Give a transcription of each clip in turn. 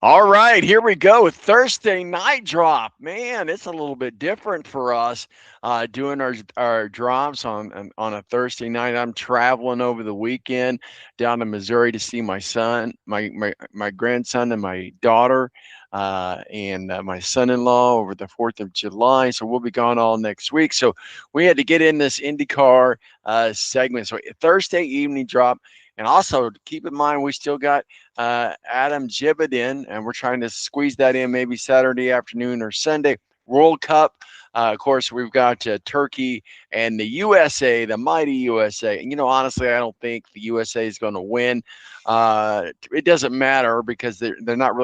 All right, here we go. Thursday night drop. Man, it's a little bit different for us doing our drops on a Thursday night. I'm traveling over the weekend down to Missouri to see my son, my grandson, and my daughter, and my son-in-law over the 4th of July. So we'll be gone all next week. So we had to get in this IndyCar segment. So Thursday evening drop. And also keep in mind, we still got Adam Jibadin, and we're trying to squeeze that in maybe Saturday afternoon or Sunday. World Cup. Of course, we've got Turkey and the USA, the mighty USA. And, honestly, I don't think the USA is going to win. It doesn't matter because uh, they're not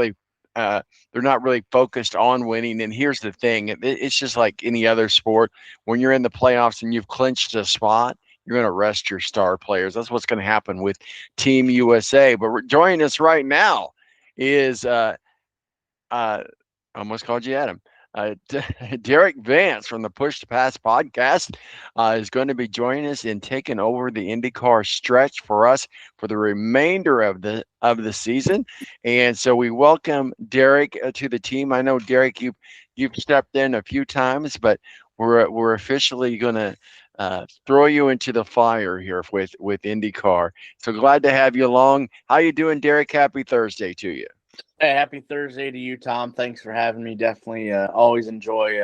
really focused on winning. And here's the thing: it's just like any other sport. When you're in the playoffs and you've clinched a spot, you're going to rest your star players. That's what's going to happen with Team USA. But joining us right now is I almost called you Adam. Derek Vance from the Push to Pass podcast is going to be joining us and taking over the IndyCar stretch for us for the remainder of the season. And so we welcome Derek to the team. I know Derek, you've stepped in a few times, but we're officially going to throw you into the fire here with IndyCar. So glad to have you along. How you doing, Derek? Happy Thursday to you. Hey, happy Thursday to you, Tom. Thanks for having me. Definitely always enjoy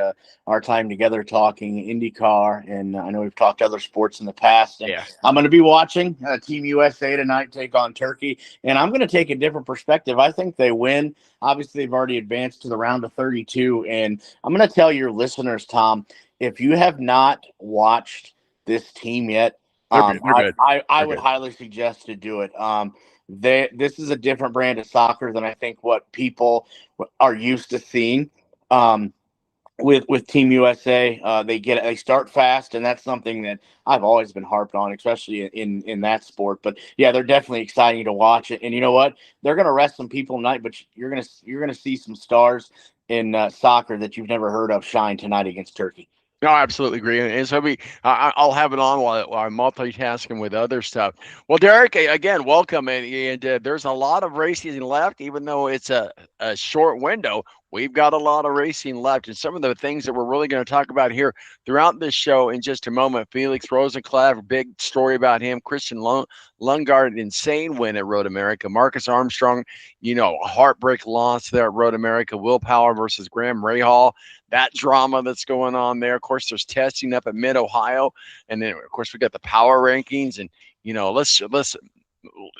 our time together talking IndyCar. And I know we've talked other sports in the past. And Yeah. I'm going to be watching Team USA tonight take on Turkey. And I'm going to take a different perspective. I think they win. Obviously, they've already advanced to the round of 32. And I'm going to tell your listeners, Tom, if you have not watched this team yet, They're good. They're good. I They're would good. highly suggest to do it. This is a different brand of soccer than I think what people are used to seeing. Um, with Team USA, they start fast, and that's something that I've always been harped on, especially in that sport. But yeah, they're definitely exciting to watch it. And you know what? They're going to rest some people tonight, but you're gonna see some stars in soccer that you've never heard of shine tonight against Turkey. No, I absolutely agree. And so I'll have it on while I'm multitasking with other stuff. Well, Derek, again, welcome. And there's a lot of racing left, even though it's a short window. We've got a lot of racing left. And some of the things that we're really going to talk about here throughout this show in just a moment. Felix Rosenclav, big story about him. Christian Lundgaard, insane win at Road America. Marcus Armstrong, a heartbreak loss there at Road America. Will Power versus Graham Rahal, that drama that's going on there. Of course, there's testing up at Mid Ohio, and then of course we got the power rankings, and let's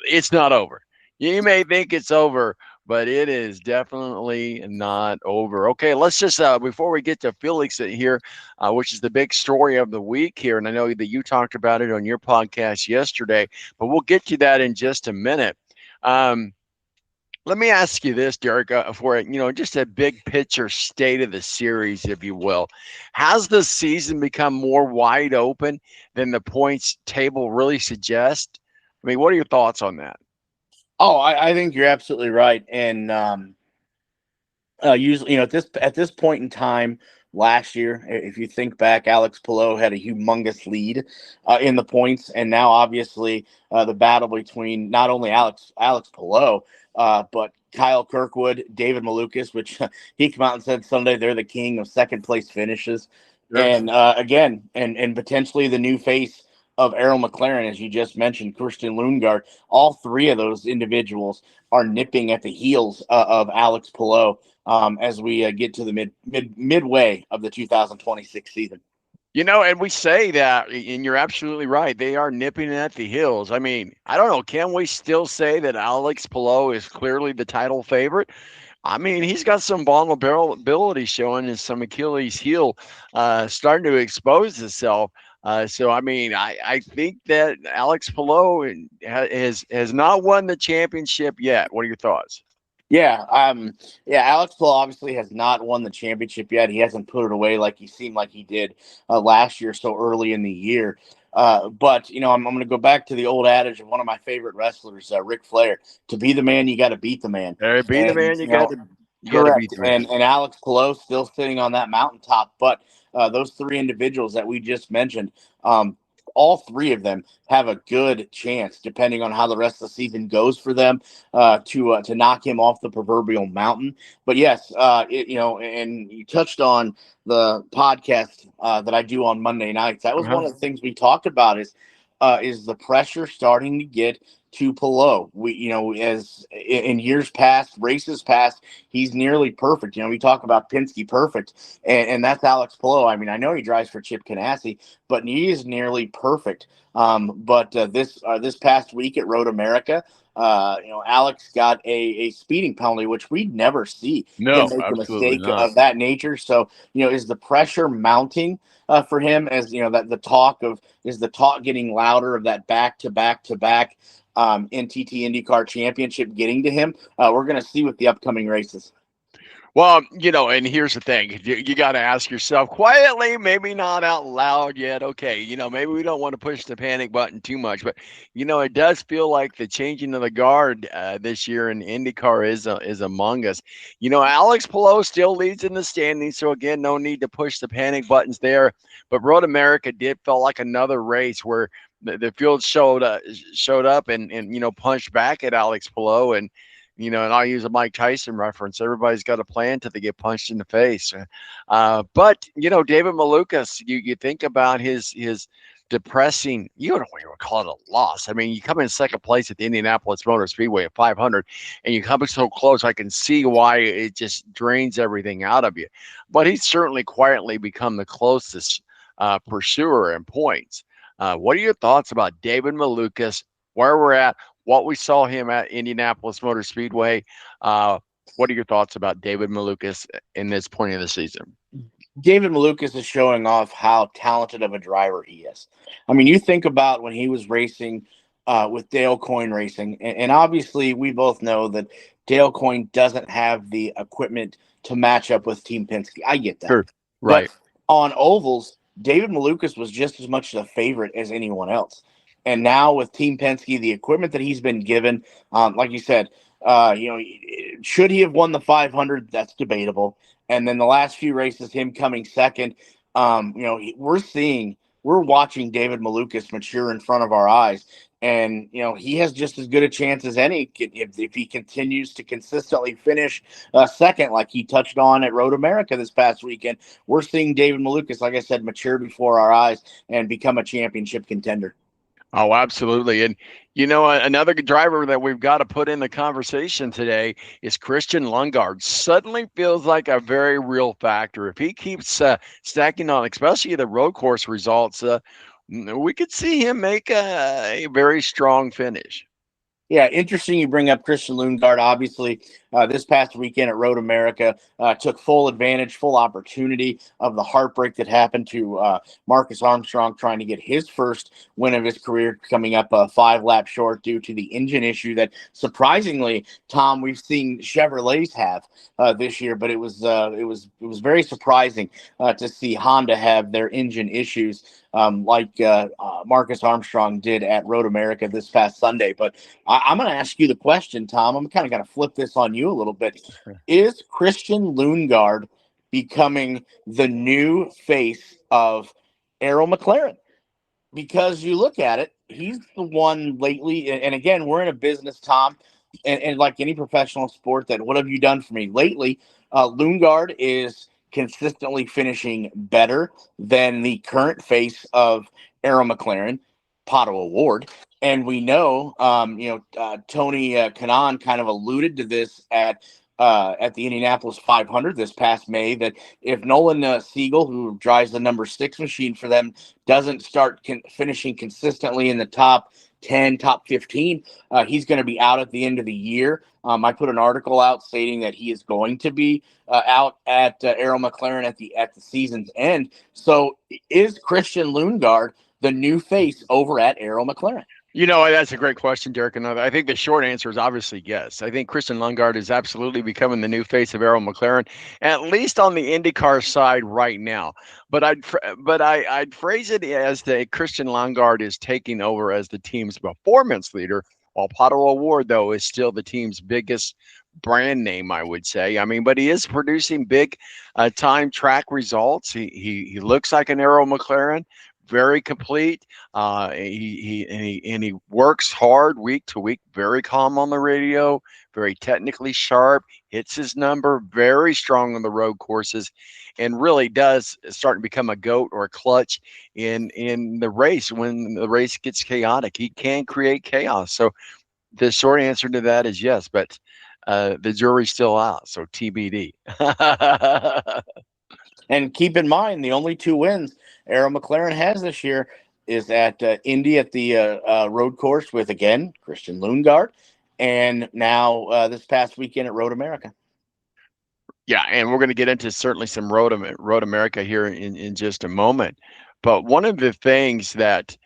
it's not over. You may think it's over, but it is definitely not over. Okay, let's just before we get to Felix here, which is the big story of the week here, and I know that you talked about it on your podcast yesterday, but we'll get to that in just a minute. Um, let me ask you this, Derek, for just a big picture state of the series, if you will. Has the season become more wide open than the points table really suggests? I mean, what are your thoughts on that? Oh, I think you're absolutely right. And usually, at this point in time last year, if you think back, Alex Palou had a humongous lead in the points, and now obviously the battle between not only Alex Palou, but Kyle Kirkwood, David Malukas, which he came out and said Sunday they're the king of second place finishes, Sure. and again, and potentially the new face of Errol McLaren, as you just mentioned, Christian Lundgaard. All three of those individuals are nipping at the heels of Alex Palou as we get to the midway of the 2026 season. And we say that, and you're absolutely right. They are nipping at the heels. I mean, I don't know. Can we still say that Alex Palou is clearly the title favorite? I mean, he's got some vulnerability showing and some Achilles heel starting to expose itself. So, I mean, I think that Alex Palou has not won the championship yet. What are your thoughts? Yeah, Alex Palou obviously has not won the championship yet. He hasn't put it away like he seemed like he did last year, so early in the year. But I'm going to go back to the old adage of one of my favorite wrestlers, Ric Flair. To be the man, you got to beat the man. Be the And man. You got to beat correct. the man. And Alex Palou still sitting on that mountaintop. But those three individuals that we just mentioned, all three of them have a good chance, depending on how the rest of the season goes for them, to knock him off the proverbial mountain. But yes, and you touched on the podcast that I do on Monday nights. That was Uh-huh. one of the things we talked about is the pressure starting to get to Palou. We, as in years past, races past, he's nearly perfect. We talk about Penske perfect, and that's Alex Palou. I mean, I know he drives for Chip Ganassi, but he is nearly perfect. But this past week at Road America, Alex got a speeding penalty, which we'd never see him No, make a absolutely mistake not. of that nature. So, is the pressure mounting for him? As that the talk getting louder of that back to back to back NTT IndyCar Championship getting to him? We're going to see with the upcoming races. Well, and here's the thing. You got to ask yourself quietly, maybe not out loud yet. Okay, maybe we don't want to push the panic button too much, but it does feel like the changing of the guard this year in IndyCar is among us. Alex Palou still leads in the standings, so again, no need to push the panic buttons there. But Road America did feel like another race where the field showed up and punched back at Alex Palou and I'll use a Mike Tyson reference. Everybody's got a plan till they get punched in the face. But David Malukas, you think about his depressing. You don't even call it a loss. I mean, you come in second place at the Indianapolis Motor Speedway at 500, and you come so close. I can see why it just drains everything out of you. But he's certainly quietly become the closest pursuer in points. What are your thoughts about David Malukas? Where we're at? What we saw him at Indianapolis Motor Speedway. What are your thoughts about David Malukas in this point of the season? David Malukas is showing off how talented of a driver he is. I mean, you think about when he was racing with Dale Coyne Racing, and obviously we both know that Dale Coyne doesn't have the equipment to match up with Team Penske. I get that. Sure. But Right. on ovals, David Malukas was just as much the favorite as anyone else. And now with Team Penske, the equipment that he's been given, like you said, should he have won the 500? That's debatable. And then the last few races, him coming second, we're watching David Malukas mature in front of our eyes. And, he has just as good a chance as any if he continues to consistently finish second, like he touched on at Road America this past weekend. We're seeing David Malukas, like I said, mature before our eyes and become a championship contender. Oh, absolutely. And, another driver that we've got to put in the conversation today is Christian Lundgaard. Suddenly feels like a very real factor. If he keeps stacking on, especially the road course results, we could see him make a very strong finish. Yeah, interesting you bring up Christian Lundgaard. Obviously, this past weekend at Road America took full advantage, full opportunity of the heartbreak that happened to Marcus Armstrong trying to get his first win of his career, coming up 5 laps short due to the engine issue that surprisingly, Tom, we've seen Chevrolets have this year, but it was very surprising to see Honda have their engine issues like Marcus Armstrong did at Road America this past Sunday. But I'm going to ask you the question, Tom. I'm kind of going to flip this on you a little bit. Is Christian Lundgaard becoming the new face of Arrow McLaren? Because you look at it, he's the one lately. And again, we're in a business, Tom, and like any professional sport, that what have you done for me lately? Lundgaard is consistently finishing better than the current face of Arrow McLaren, Pato O'Ward. And we know, Tony Kanaan kind of alluded to this at the Indianapolis 500 this past May, that if Nolan Siegel, who drives the number 6 machine for them, doesn't start finishing consistently in the top 10, top 15, he's going to be out at the end of the year. I put an article out stating that he is going to be out at Arrow McLaren at the season's end. So is Christian Lundgaard the new face over at Arrow McLaren? That's a great question, Derek. And I think the short answer is obviously yes. I think Christian Lundgaard is absolutely becoming the new face of Arrow McLaren, at least on the IndyCar side right now. But I'd phrase it as that Christian Lundgaard is taking over as the team's performance leader, while Pato O'Ward, though, is still the team's biggest brand name, I would say. I mean, but he is producing big time track results. He looks like an Arrow McLaren. very complete. He works hard week to week. Very calm on the radio. Very technically sharp. Hits his number. Very strong on the road courses, and really does start to become a goat or a clutch in the race when the race gets chaotic. He can create chaos. So the short answer to that is yes, but the jury's still out. So TBD. And keep in mind, the only two wins Arrow McLaren has this year is at Indy at the road course with, again, Christian Lundgaard, and now this past weekend at Road America. Yeah, and we're going to get into certainly some Road America here in just a moment. But one of the things that,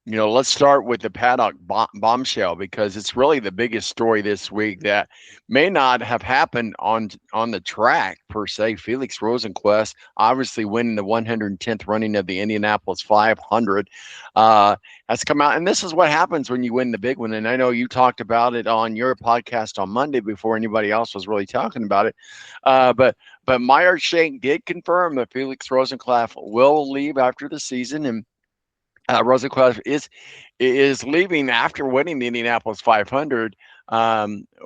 let's start with the paddock bombshell, because it's really the biggest story this week that may not have happened on the track per se. Felix Rosenqvist obviously winning the 110th running of the Indianapolis 500 has come out, and this is what happens when you win the big one. And I know you talked about it on your podcast on Monday before anybody else was really talking about it, but Meyer Shank did confirm that Felix Rosenqvist will leave after the season, and Rosenqvist is leaving after winning the Indianapolis 500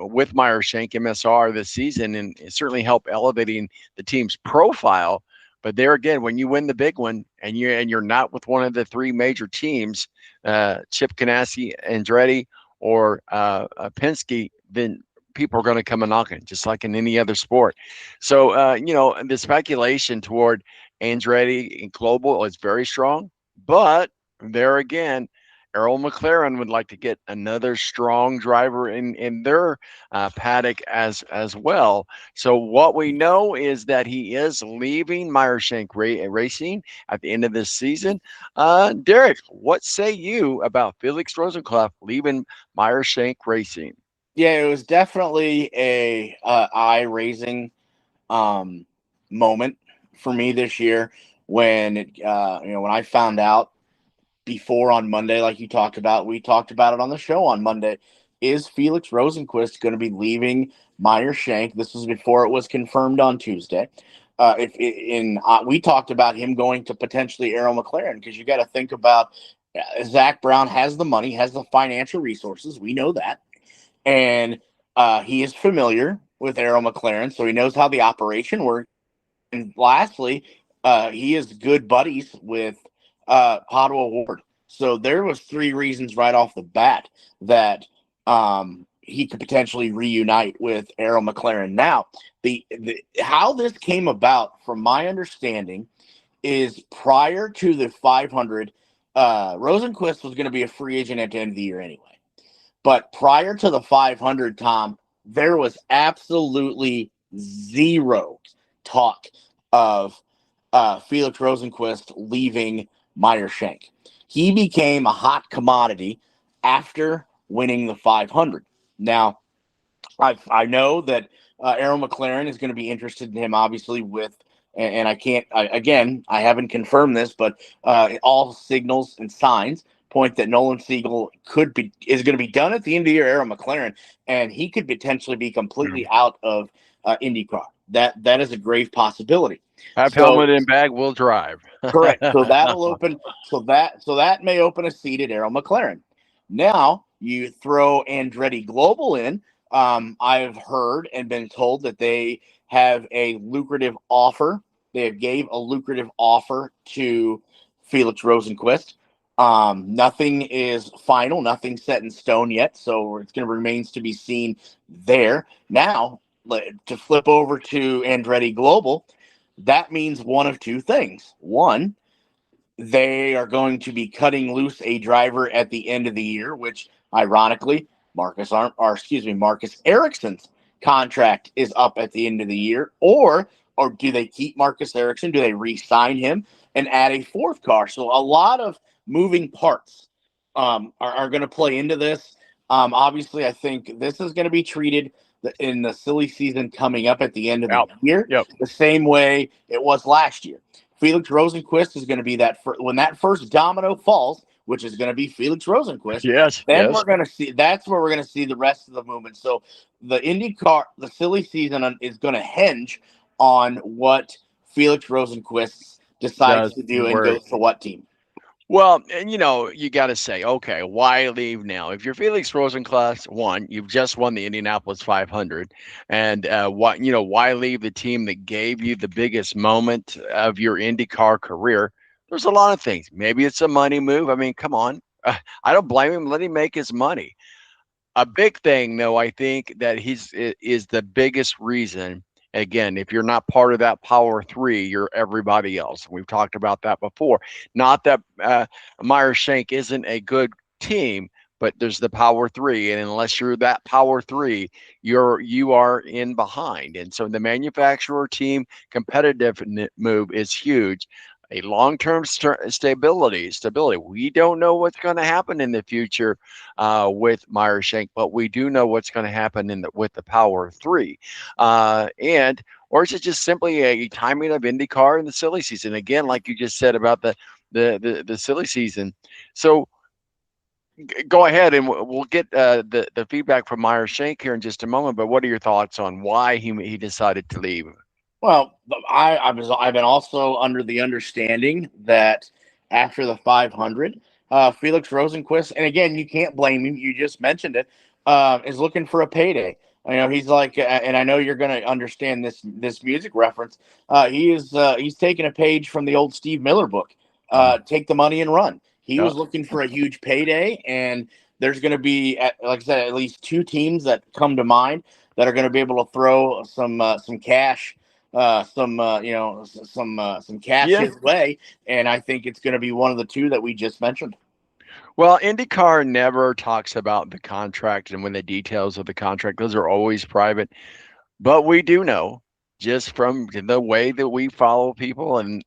with Meyer Shank MSR this season, and it certainly helped elevating the team's profile. But there again, when you win the big one and you're not with one of the three major teams, Chip Ganassi, Andretti, or Penske, then people are going to come a knocking, just like in any other sport. So the speculation toward Andretti and Global is very strong, but there again, Arrow McLaren would like to get another strong driver in their paddock as well. So what we know is that he is leaving Meyer Shank Racing at the end of this season. Derek, what say you about Felix Rosenqvist leaving Meyer Shank Racing? Yeah, it was definitely a eye-raising moment for me this year when when I found out before on Monday, like you talked about. We talked about it on the show on Monday. Is Felix Rosenqvist going to be leaving Meyer Shank? This was before it was confirmed on Tuesday. We talked about him going to potentially Arrow McLaren, because you got to think about Zach Brown has the money, has the financial resources. We know that, and he is familiar with Arrow McLaren, so he knows how the operation works. And lastly, he is good buddies with Padua Ward. So there was three reasons right off the bat that he could potentially reunite with Arrow McLaren. Now, the how this came about, from my understanding, is prior to the 500, Rosenqvist was going to be a free agent at the end of the year anyway. But prior to the 500, Tom, there was absolutely zero talk of Felix Rosenqvist leaving Meyer Shank. He became a hot commodity after winning the 500. Now, I know that Arrow McLaren is going to be interested in him, obviously, and I haven't confirmed this, but all signals and signs point that Nolan Siegel is going to be done at the end of the year, Arrow McLaren, and he could potentially be completely out of IndyCar. That is a grave possibility. Have helmet and bag, will drive. Correct. So that'll open. So that may open a seat at Arrow McLaren. Now you throw Andretti Global in. I've heard and been told that they have a lucrative offer. They gave a lucrative offer to Felix Rosenqvist. Nothing is final, nothing set in stone yet, so it's going to remains to be seen there. Now, to flip over to Andretti Global, that means one of two things. One, they are going to be cutting loose a driver at the end of the year, which ironically, Marcus Ericsson's contract is up at the end of the year. Or do they keep Marcus Ericsson? Do they re-sign him and add a fourth car? So a lot of moving parts are going to play into this. Obviously, I think this is going to be treated in the silly season coming up at the end of the year, the same way it was last year. Felix Rosenqvist is going to be when that first domino falls, which is going to be Felix Rosenqvist. Yes. We're going to see. That's where we're going to see the rest of the movement. So the IndyCar, the silly season is going to hinge on what Felix Felix Rosenqvist decides to do and goes to what team. Well, and you got to say, okay, why leave now? If you're Felix Rosencrantz, one, you've just won the Indianapolis 500, and why leave the team that gave you the biggest moment of your IndyCar career? There's a lot of things. Maybe it's a money move. I mean, come on, I don't blame him. Let him make his money. A big thing, though, I think that is the biggest reason. Again, if you're not part of that Power Three, you're everybody else. We've talked about that before. Not that Meyer Shank isn't a good team, but there's the Power Three, and unless you're that Power Three, you are in behind. And so the manufacturer team competitive move is huge. A long-term stability. We don't know what's going to happen in the future with Meyer Shank, but we do know what's going to happen with the Power Three, and or is it just simply a timing of IndyCar in the silly season? Again, like you just said about the silly season. So go ahead, and we'll get the feedback from Meyer Shank here in just a moment. But what are your thoughts on why he decided to leave? Well, I've been also under the understanding that after the 500, Felix Rosenquist, and again, you can't blame him. You just mentioned it, is looking for a payday. He's like, and I know you're going to understand this music reference. He's taking a page from the old Steve Miller book. Take the money and run. He was looking for a huge payday, and there's going to be, like I said, at least two teams that come to mind that are going to be able to throw some cash some cash Yeah. his way, and I think it's going to be one of the two that we just mentioned. Well, IndyCar never talks about the contract and when the details of the contract, those are always private. But we do know just from the way that we follow people, and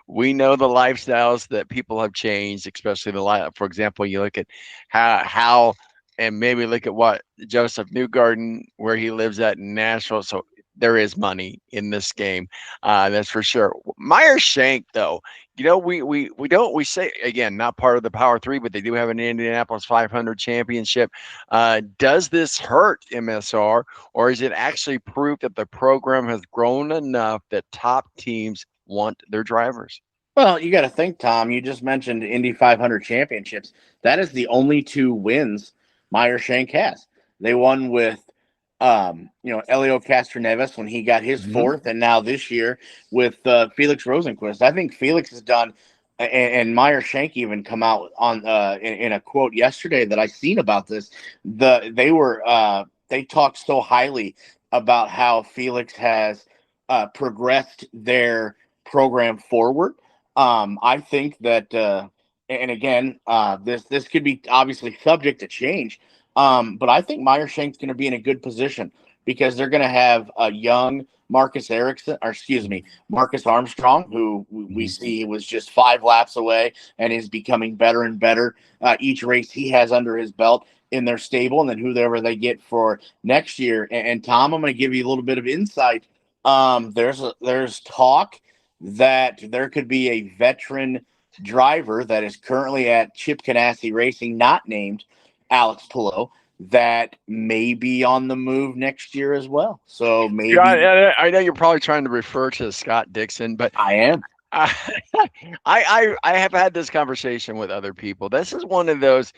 we know the lifestyles that people have changed, especially the life. For example, you look at how and maybe look at what Joseph Newgarden, where he lives at in Nashville. So there is money in this game, that's for sure. Meyer Shank, though, we don't we say again not part of the Power Three, but they do have an Indianapolis 500 championship. Does this hurt MSR, or is it actually proof that the program has grown enough that top teams want their drivers? Well, you got to think, Tom. You just mentioned Indy 500 championships. That is the only two wins Meyer Shank has. They won with, Elio Castroneves when he got his fourth, and now this year with Felix Rosenquist. I think Felix has done, and Meyer Shank even come out on in a quote yesterday that I seen about this. They talked so highly about how Felix has progressed their program forward. I think that, and again, this could be obviously subject to change, but I think Meyer Shank's going to be in a good position because they're going to have a young Marcus Erickson, or excuse me, Marcus Armstrong, who we see was just 5 laps away and is becoming better and better each race he has under his belt in their stable, and then whoever they get for next year. And Tom, I'm going to give you a little bit of insight. There's talk that there could be a veteran driver that is currently at Chip Ganassi Racing, not named Alex Palou, that may be on the move next year as well. So maybe I know you're probably trying to refer to Scott Dixon, but I am. I, I have had this conversation with other people. This is one of those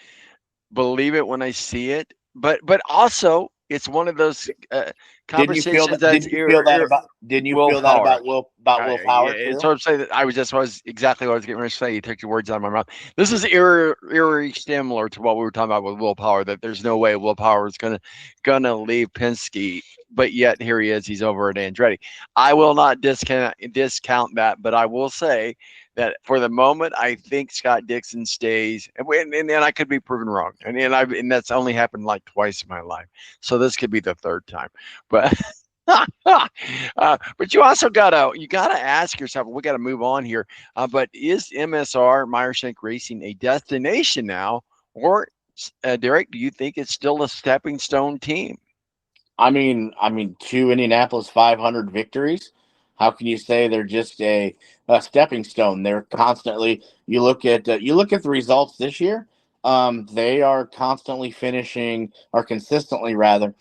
believe it when I see it, but also it's one of those conversations that's Didn't you feel that willpower. about Will Power Yeah, too? so I'm saying that was exactly what I was getting ready to say. You took your words out of my mouth. This is eerie similar to what we were talking about with Will Power. That there's no way Will Power is gonna leave Penske, but yet here he is. He's over at Andretti. I will not discount that, but I will say that for the moment, I think Scott Dixon stays, and I could be proven wrong, and that's only happened like twice in my life, so this could be the third time, but. But you also gotta ask yourself. We got to move on here. But is MSR Meyer Shank Racing a destination now, or Derek? Do you think it's still a stepping stone team? I mean, 2 Indianapolis 500 victories. How can you say they're just a stepping stone? They're constantly. You look at the results this year. They are constantly finishing, or consistently rather,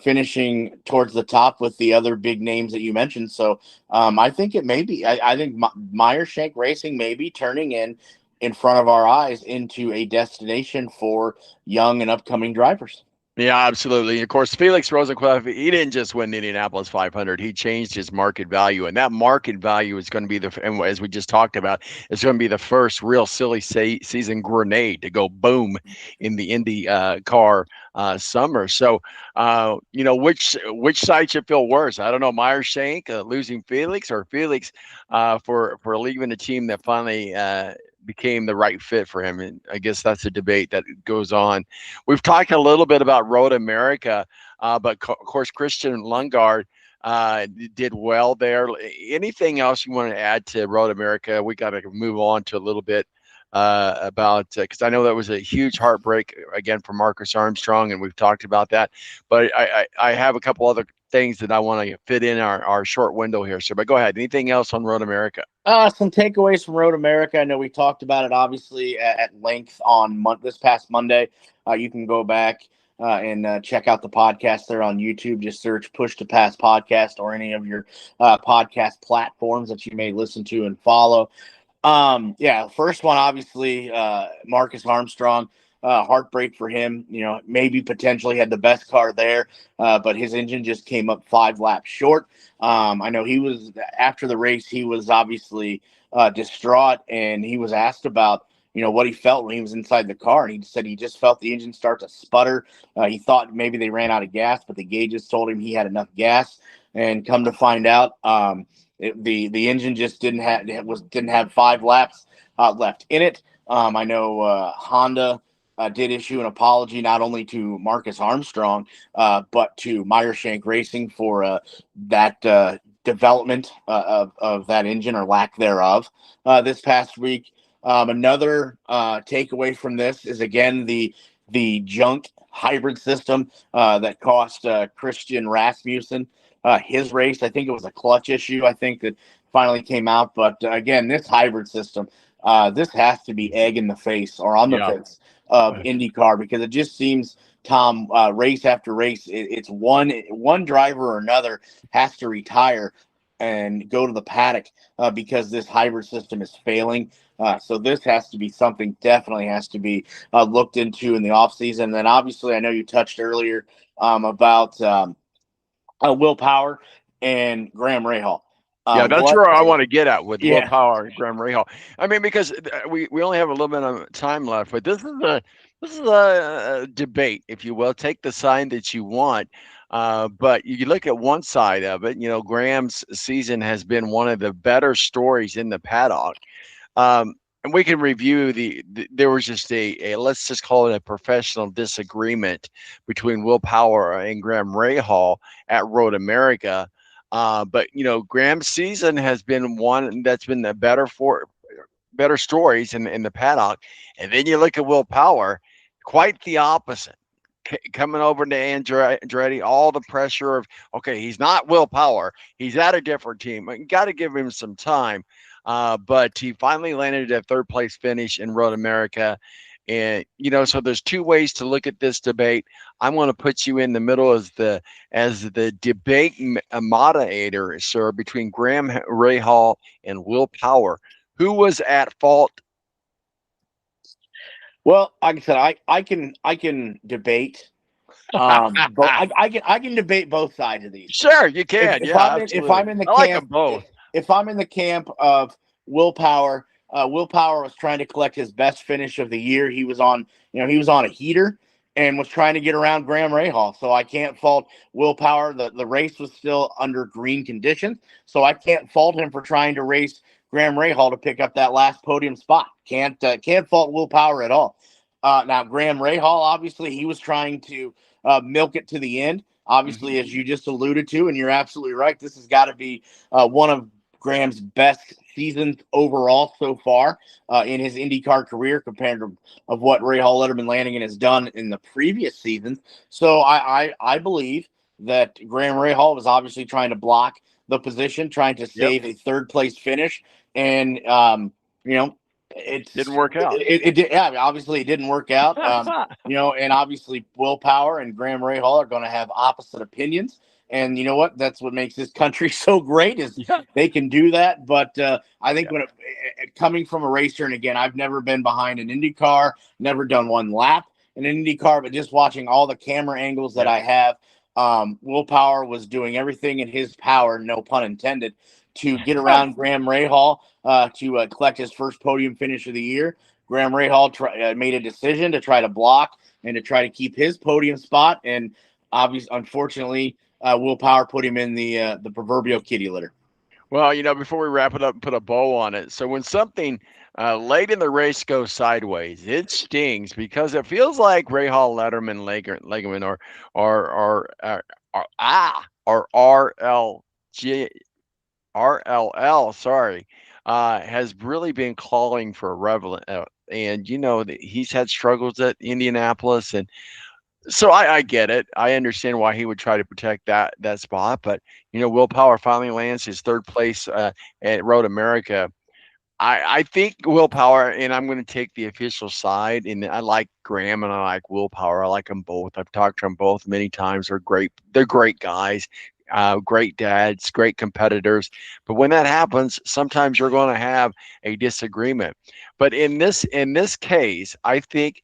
finishing towards the top with the other big names that you mentioned. So I think it may be. I think Meyer Shank Racing may be turning in in front of our eyes into a destination for young and upcoming drivers. Yeah, absolutely. Of course, Felix Rosenqvist, he didn't just win the Indianapolis 500. He changed his market value, and that market value is going to be and as we just talked about, it's going to be the first real silly season grenade to go boom in the Indy car summer. So, which side should feel worse? I don't know. Meyer Shank losing Felix, or Felix for leaving the team that finally became the right fit for him. And I guess that's a debate that goes on. We've talked a little bit about Road America, but of course, Christian Lundgaard did well there. Anything else you want to add to Road America? We got to move on to a little bit about, because I know that was a huge heartbreak again for Marcus Armstrong, and we've talked about that. But I have a couple other things that I want to fit in our short window here. So, but go ahead. Anything else on Road America? Some takeaways from Road America. I know we talked about it obviously at length on this past Monday. You can go back and check out the podcast there on YouTube. Just search Push to Pass Podcast or any of your podcast platforms that you may listen to and follow. First one, obviously, Marcus Armstrong. Heartbreak for him. Maybe potentially had the best car there, but his engine just came up 5 laps short. I know he was, after the race, he was obviously distraught, and he was asked about what he felt when he was inside the car, and he said he just felt the engine start to sputter. He thought maybe they ran out of gas, but the gauges told him he had enough gas, and come to find out, the engine just didn't have 5 laps left in it. I know Honda did issue an apology not only to Marcus Armstrong, but to Meyer Shank Racing for that development of that engine, or lack thereof, this past week. Another takeaway from this is, again, the junk hybrid system that cost Christian Rasmussen his race. I think it was a clutch issue, I think, that finally came out. But again, this hybrid system, this has to be egg in the face, or on the face of IndyCar, because it just seems, Tom, race after race, it's one driver or another has to retire and go to the paddock because this hybrid system is failing. So this has to be something, definitely has to be looked into in the offseason. And then obviously, I know you touched earlier about Will Power and Graham Rahal. Yeah, that's where I want to get at with Will Power and Graham Rahal. I mean, because we only have a little bit of time left, but this is a debate, if you will. Take the side that you want, but you look at one side of it. Graham's season has been one of the better stories in the paddock, and we can review there was just a let's just call it a professional disagreement between Will Power and Graham Rahal at Road America. But Graham's season has been one that's been the better stories in the paddock. And then you look at Will Power, quite the opposite. Coming over to Andretti, all the pressure of, okay, he's not Will Power, he's at a different team. You got to give him some time. But he finally landed a 3rd place finish in Road America. And, so there's 2 ways to look at this debate. I'm going to put you in the middle as the debate moderator, sir, between Graham Rahal and Will Power. Who was at fault? Well, like I said, I can debate. But I can debate both sides of these. Sure, you can. If I'm in the camp, like them both. If I'm in the camp of Will Power, Will Power was trying to collect his best finish of the year. He was on a heater and was trying to get around Graham Rahal. So I can't fault Will Power. The race was still under green conditions, so I can't fault him for trying to race Graham Rahal to pick up that last podium spot. Can't fault Will Power at all. Now, Graham Rahal, obviously, he was trying to milk it to the end. Obviously, as you just alluded to, and you're absolutely right, this has got to be one of Graham's best seasons overall so far in his IndyCar career, compared to of what Rahal Letterman Lanigan has done in the previous seasons. So I believe that Graham Rahal was obviously trying to block the position, trying to save a 3rd place finish, and it didn't work out. It did. Yeah, obviously it didn't work out. And obviously Will Power and Graham Rahal are going to have opposite opinions. And you know what? That's what makes this country so great is Yeah. they can do that. But I think Yeah. when coming from a racer, and again, I've never been behind an Indy car, never done one lap in an Indy car, but just watching all the camera angles that Yeah. I have, Will Power was doing everything in his power, no pun intended, to get around Graham Rahal to collect his first podium finish of the year. Graham Rahal made a decision to try to block and to try to keep his podium spot. And obviously, unfortunately, Will Power put him in the proverbial kitty litter. Well, before we wrap it up and put a bow on it, so when something late in the race goes sideways, it stings because it feels like Ray Hall, Letterman, Legerman, or RLL, sorry, has really been calling for a relevant. And he's had struggles at Indianapolis, and so I get it. I understand why he would try to protect that spot, but Will Power finally lands his third place at Road America. I think Will Power, and I'm going to take the official side, and I like Graham and I like Will Power. I like them both. I've talked to them both many times. They're great. They're great guys, great dads, great competitors. But when that happens, sometimes you're going to have a disagreement. But in this case, I think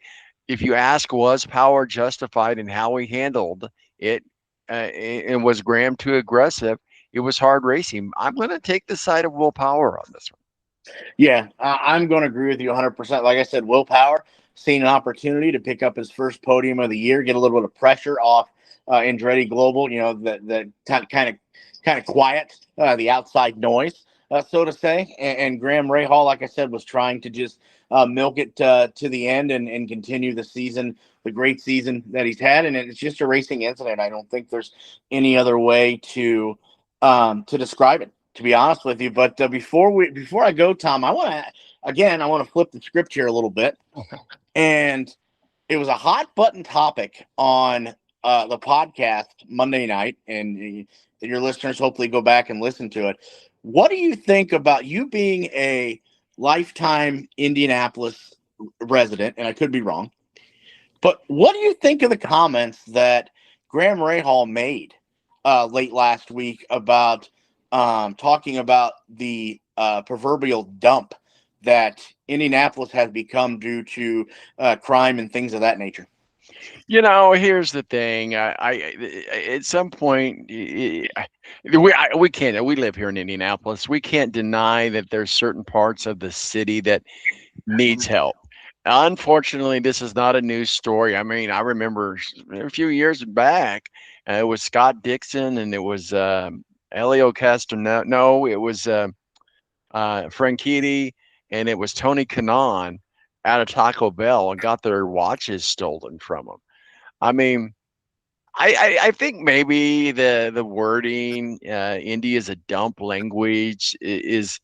if you ask, was Power justified in how he handled it, and was Graham too aggressive? It was hard racing. I'm going to take the side of Will Power on this one. Yeah, I'm going to agree with you 100%. Like I said, Will Power seeing an opportunity to pick up his first podium of the year, get a little bit of pressure off Andretti Global. The kind of quiet the outside noise, so to say. And Graham Rahal, like I said, was trying to just milk it to the end and continue the season, the great season that he's had. And it's just a racing incident. I don't think there's any other way to describe it, to be honest with you. But before I go, Tom, I want to flip the script here a little bit. And it was a hot button topic on the podcast Monday night, and your listeners hopefully go back and listen to it. What do you think about you being a lifetime Indianapolis resident? And I could be wrong, but what do you think of the comments that Graham Rahal made late last week about talking about the proverbial dump that Indianapolis has become due to crime and things of that nature? Here's the thing. At some point, we can't. We live here in Indianapolis. We can't deny that there's certain parts of the city that needs help. Unfortunately, this is not a news story. I mean, I remember a few years back, it was Scott Dixon and it was Elio Castro. No, it was Franchitti, and it was Tony Kanaan out of Taco Bell and got their watches stolen from them. I mean, I think maybe the wording Indy is a dump language is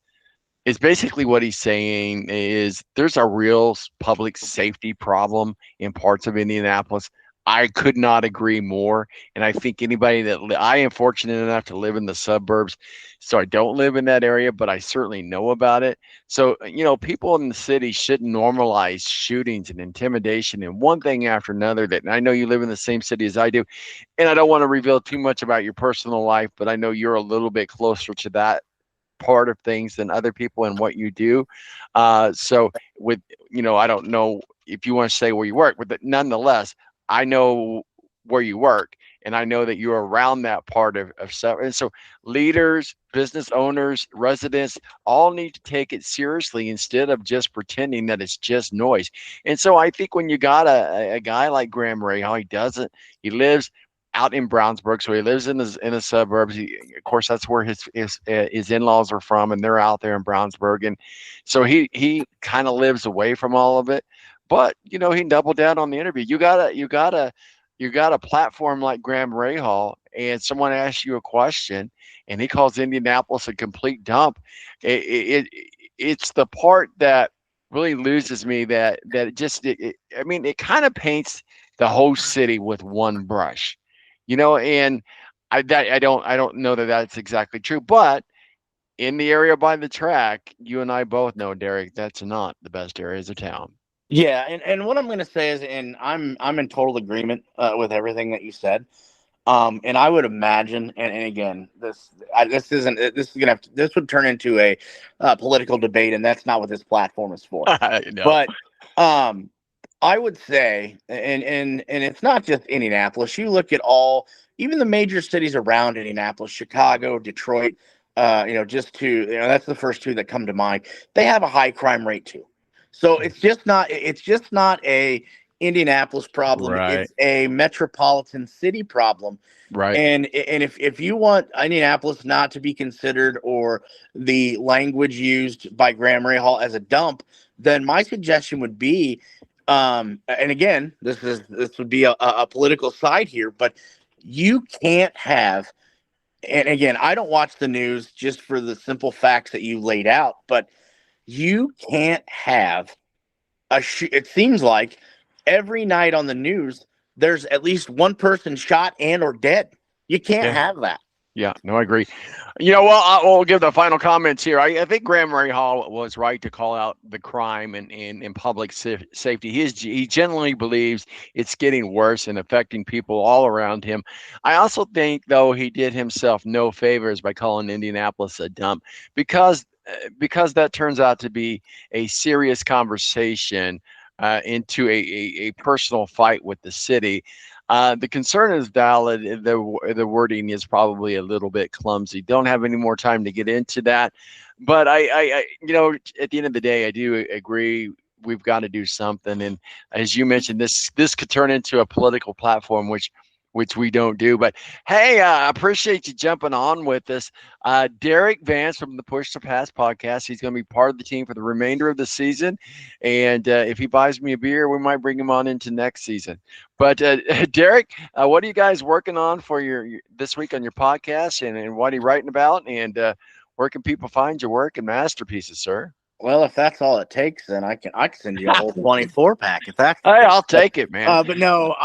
basically what he's saying is there's a real public safety problem in parts of Indianapolis. I could not agree more. And I think anybody I am fortunate enough to live in the suburbs. So I don't live in that area, but I certainly know about it. So, people in the city shouldn't normalize shootings and intimidation and one thing after another. That, and I know you live in the same city as I do. And I don't want to reveal too much about your personal life, but I know you're a little bit closer to that part of things than other people and what you do. So with, I don't know if you want to say where you work, but nonetheless, I know where you work and I know that you're around that part of stuff. And so leaders, business owners, residents all need to take it seriously instead of just pretending that it's just noise. And so I think when you got a guy like Graham Rahal, he lives out in Brownsburg, so he lives in the suburbs. Of course, that's where his in-laws are from, and they're out there in Brownsburg, and so he kind of lives away from all of it. But he doubled down on the interview. You got a platform like Graham Rahal, and someone asks you a question, and he calls Indianapolis a complete dump. It's the part that really loses me. I mean, it kind of paints the whole city with one brush. And I don't know that that's exactly true, but in the area by the track, you and I both know, Derek, that's not the best areas of town. Yeah, and what I'm going to say is, and I'm in total agreement with everything that you said. And I would imagine, and again, this would turn into a political debate, and that's not what this platform is for. No. But um, I would say, and it's not just Indianapolis. You look at even the major cities around Indianapolis, Chicago, Detroit. Just two. That's the first two that come to mind. They have a high crime rate too. So it's just not. It's just not a Indianapolis problem. Right. It's a metropolitan city problem. Right. And if you want Indianapolis not to be considered, or the language used by Graham Rahal as a dump, then my suggestion would be, and again, this would be a political side here, but you can't have. And again, I don't watch the news just for the simple facts that you laid out, but you can't have it seems like every night on the news there's at least one person shot and or dead. You can't Yeah. have that. Yeah, no, I agree. Well, I'll give the final comments here. I think Graham Rahal was right to call out the crime in public safety. He genuinely believes it's getting worse and affecting people all around him. I also think, though, he did himself no favors by calling Indianapolis a dump, because that turns out to be a serious conversation into a personal fight with the city. The concern is valid. The wording is probably a little bit clumsy. Don't have any more time to get into that. But at the end of the day, I do agree we've got to do something. And as you mentioned, this could turn into a political platform, which we don't do. But hey, I appreciate you jumping on with us. Derek Vance from the Push to Pass podcast. He's going to be part of the team for the remainder of the season. And if he buys me a beer, we might bring him on into next season. But Derek, what are you guys working on for your this week on your podcast, and what are you writing about? And where can people find your work and masterpieces, sir? Well, if that's all it takes, then I can send you a whole 24-pack if that's Hey, I'll take it, man. but no,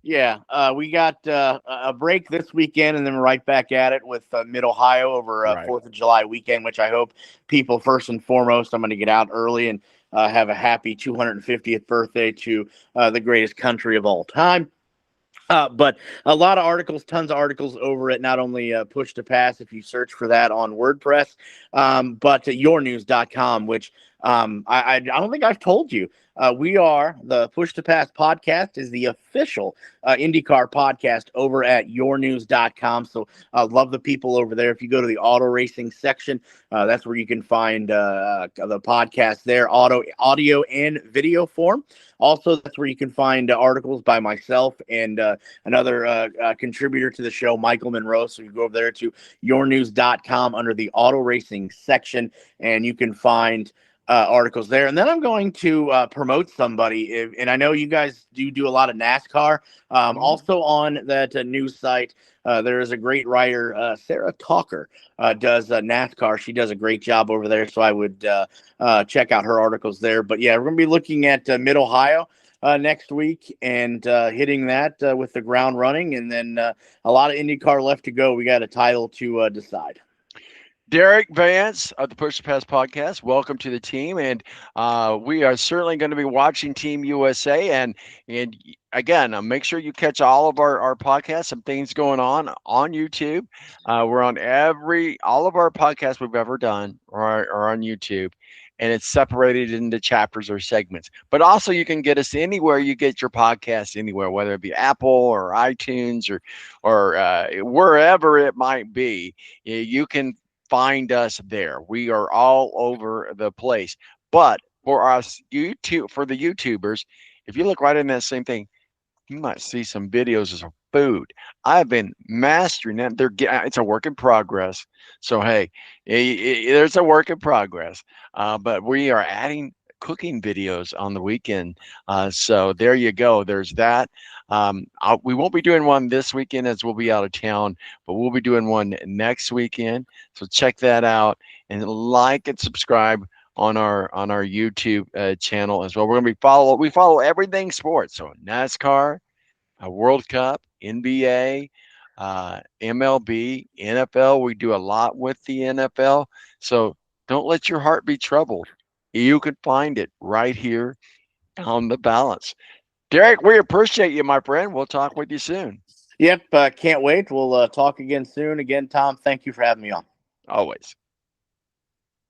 yeah, we got a break this weekend, and then we're right back at it with Mid Ohio over Right. 4th of July weekend, which I hope people, first and foremost, I'm going to get out early and have a happy 250th birthday to the greatest country of all time. But a lot of articles, tons of articles over at not only Push to Pass, if you search for that on WordPress, but yournews.com, which I don't think I've told you. We are the Push to Pass podcast is the official IndyCar podcast over at yournews.com. So love the people over there. If you go to the auto racing section, that's where you can find the podcast there, audio and video form. Also, that's where you can find articles by myself and another contributor to the show, Michael Monroe. So you go over there to yournews.com under the auto racing section, and you can find articles there. And then I'm going to promote somebody, and I know you guys do a lot of NASCAR. Also on that news site, there is a great writer, Sarah Talker, does NASCAR. She does a great job over there, so I would check out her articles there. But yeah, we're going to be looking at Mid Ohio next week and hitting that with the ground running, and then a lot of IndyCar left to go. We got a title to decide. Derek Vance of the Push to Pass podcast, welcome to the team, and we are certainly going to be watching Team USA. And again, make sure you catch all of our podcasts. Some things going on YouTube. We're on all of our podcasts we've ever done are on YouTube, and it's separated into chapters or segments. But also, you can get us anywhere you get your podcast, anywhere, whether it be Apple or iTunes or wherever it might be. You can find us there. We are all over the place. But for us, for the YouTubers, if you look right in that same thing, you might see some videos of food. I've been mastering that. It's a work in progress. So hey, there's a work in progress. But we are adding cooking videos on the weekend. So there you go. There's that. We won't be doing one this weekend as we'll be out of town, but we'll be doing one next weekend. So check that out and like and subscribe on our YouTube channel as well. We're going to we follow everything sports. So NASCAR, World Cup, NBA, MLB, NFL. We do a lot with the NFL. So don't let your heart be troubled. You can find it right here on The Balance. Derek, we appreciate you, my friend. We'll talk with you soon. Yep. Can't wait. We'll talk again soon. Again, Tom, thank you for having me on. Always.